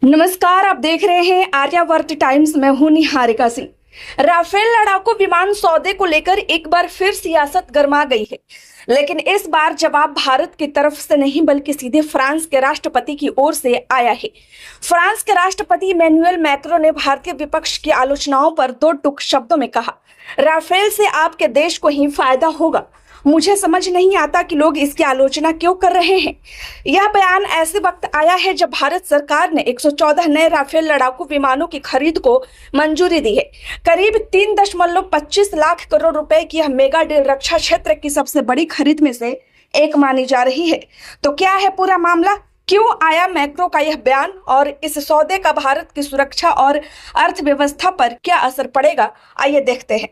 नमस्कार, आप देख रहे हैं आर्यावर्त टाइम्स। मैं हूं निहारिका सिंह। राफेल लड़ाकू विमान सौदे को लेकर एक बार फिर सियासत गर्मा गई है, लेकिन इस बार जवाब भारत की तरफ से नहीं बल्कि सीधे फ्रांस के राष्ट्रपति की ओर से आया है। फ्रांस के राष्ट्रपति इमैनुअल मैक्रों ने भारतीय विपक्ष की आलोचनाओं पर दो टूक शब्दों में कहा, राफेल से आपके देश को ही फायदा होगा। मुझे समझ नहीं आता कि लोग इसकी आलोचना क्यों कर रहे हैं। यह बयान ऐसे वक्त आया है जब भारत सरकार ने 114 नए राफेल लड़ाकू विमानों की खरीद को मंजूरी दी है। करीब 3.25 लाख करोड़ रुपए की यह मेगा डील रक्षा क्षेत्र की सबसे बड़ी खरीद में से एक मानी जा रही है। तो क्या है पूरा मामला, क्यों आया मैक्रो का यह बयान और इस सौदे का भारत की सुरक्षा और अर्थव्यवस्था पर क्या असर पड़ेगा, आइए देखते हैं।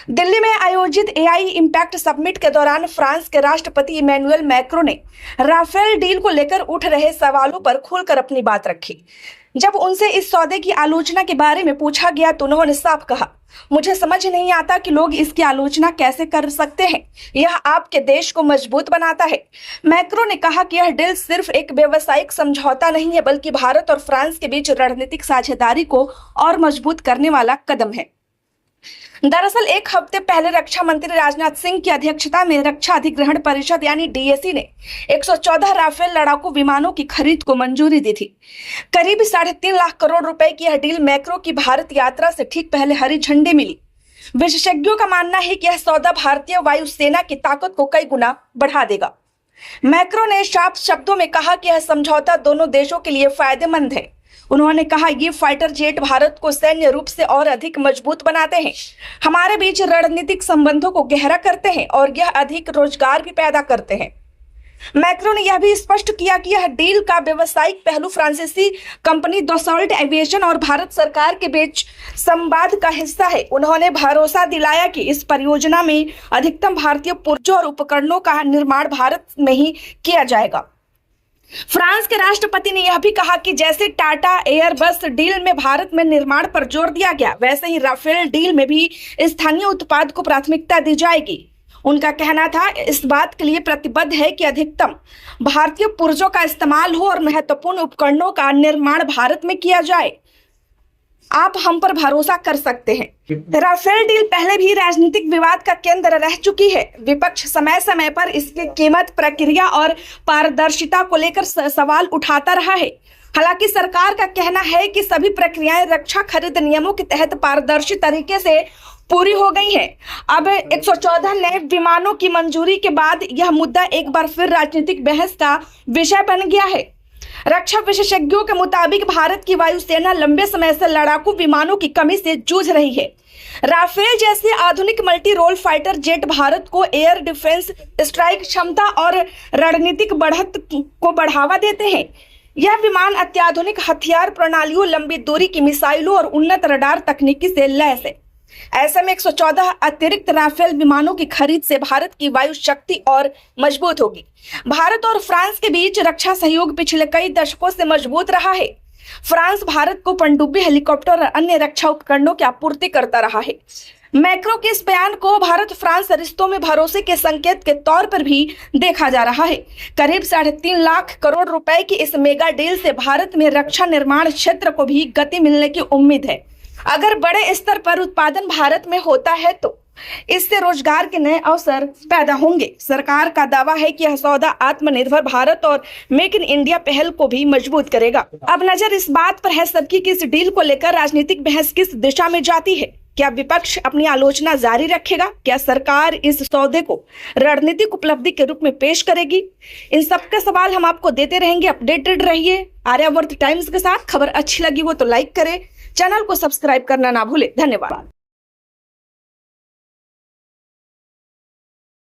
दिल्ली में आयोजित एआई इम्पैक्ट समिट के दौरान फ्रांस के राष्ट्रपति इमैनुअल मैक्रों ने राफेल डील को लेकर उठ रहे सवालों पर खुलकर अपनी बात रखी। जब उनसे इस सौदे की आलोचना के बारे में पूछा गया तो उन्होंने साफ कहा, मुझे समझ नहीं आता कि लोग इसकी आलोचना कैसे कर सकते हैं। यह आपके देश को मजबूत बनाता है। मैक्रों ने कहा कि यह डील सिर्फ एक व्यावसायिक समझौता नहीं है बल्कि भारत और फ्रांस के बीच रणनीतिक साझेदारी को और मजबूत करने वाला कदम है। दरअसल एक हफ्ते पहले रक्षा मंत्री राजनाथ सिंह की अध्यक्षता में रक्षा अधिग्रहण परिषद यानी डीएसी ने 114 राफेल लड़ाकू विमानों की खरीद को मंजूरी दी थी। करीब 3.5 लाख करोड़ रुपए की यह डील मैक्रो की भारत यात्रा से ठीक पहले हरी झंडी मिली। विशेषज्ञों का मानना है कि यह सौदा भारतीय वायुसेना की ताकत को कई गुना बढ़ा देगा। मैक्रो ने साफ शब्दों में कहा कि यह समझौता दोनों देशों के लिए फायदेमंद है। उन्होंने कहा, ये फाइटर जेट भारत को सैन्य रूप से और अधिक मजबूत बनाते हैं, हमारे बीच रणनीतिक संबंधों को गहरा करते हैं और यह अधिक रोजगार भी पैदा करते हैं। मैक्रो ने यह भी स्पष्ट किया कि यह डील का व्यवसायिक पहलू फ्रांसीसी कंपनी दसॉल्ट एविएशन और भारत सरकार के बीच संवाद का हिस्सा है। उन्होंने भरोसा दिलाया कि इस परियोजना में अधिकतम भारतीय पुर्जों और उपकरणों का निर्माण भारत में ही किया जाएगा। फ्रांस के राष्ट्रपति ने यह भी कहा कि जैसे टाटा एयरबस डील में भारत में निर्माण पर जोर दिया गया, वैसे ही राफेल डील में भी स्थानीय उत्पाद को प्राथमिकता दी जाएगी। उनका कहना था, इस बात के लिए प्रतिबद्ध है कि अधिकतम भारतीय पुर्जों का इस्तेमाल हो और महत्वपूर्ण उपकरणों का निर्माण भारत में किया जाए। आप हम पर भरोसा कर सकते हैं। राफेल डील पहले भी राजनीतिक विवाद का केंद्र रह चुकी है। विपक्ष समय समय पर इसकी कीमत, प्रक्रिया और पारदर्शिता को लेकर सवाल उठाता रहा है। हालांकि सरकार का कहना है कि सभी प्रक्रियाएं रक्षा खरीद नियमों के तहत पारदर्शी तरीके से पूरी हो गई है। अब 114 नए विमानों की मंजूरी के बाद यह मुद्दा एक बार फिर राजनीतिक बहस का विषय बन गया है। रक्षा विशेषज्ञों के मुताबिक भारत की वायुसेना लंबे समय से लड़ाकू विमानों की कमी से जूझ रही है। राफेल जैसे आधुनिक multi role fighter jet Bharat को एयर डिफेंस, स्ट्राइक क्षमता और रणनीतिक बढ़त को बढ़ावा देते हैं। यह विमान अत्याधुनिक हथियार प्रणालियों, लंबी दूरी की मिसाइलों और उन्नत रडार तकनीकी से लैस है। ऐसे में 114 अतिरिक्त राफेल विमानों की खरीद से भारत की वायु शक्ति और मजबूत होगी। भारत और फ्रांस के बीच रक्षा सहयोग पिछले कई दशकों से मजबूत रहा है। फ्रांस भारत को पनडुब्बी हेलीकॉप्टर और अन्य रक्षा उपकरणों की आपूर्ति करता रहा है। मैक्रो के इस बयान को भारत फ्रांस रिश्तों में भरोसे के संकेत के तौर पर भी देखा जा रहा है। करीब 3.5 लाख करोड़ रुपए की इस मेगा डील से भारत में रक्षा निर्माण क्षेत्र को भी गति मिलने की उम्मीद है। अगर बड़े स्तर पर उत्पादन भारत में होता है तो इससे रोजगार के नए अवसर पैदा होंगे। सरकार का दावा है कि यह सौदा आत्मनिर्भर भारत और मेक इन इंडिया पहल को भी मजबूत करेगा। अब नजर इस बात पर है सबकी कि इस डील को लेकर राजनीतिक बहस किस दिशा में जाती है। क्या विपक्ष अपनी आलोचना जारी रखेगा? क्या सरकार इस सौदे को रणनीतिक उपलब्धि के रूप में पेश करेगी? इन सबके सवाल हम आपको देते रहेंगे। अपडेटेड रहिए आर्यावर्त टाइम्स के साथ। खबर अच्छी लगी हो तो लाइक करें, चैनल को सब्सक्राइब करना ना भूले। धन्यवाद।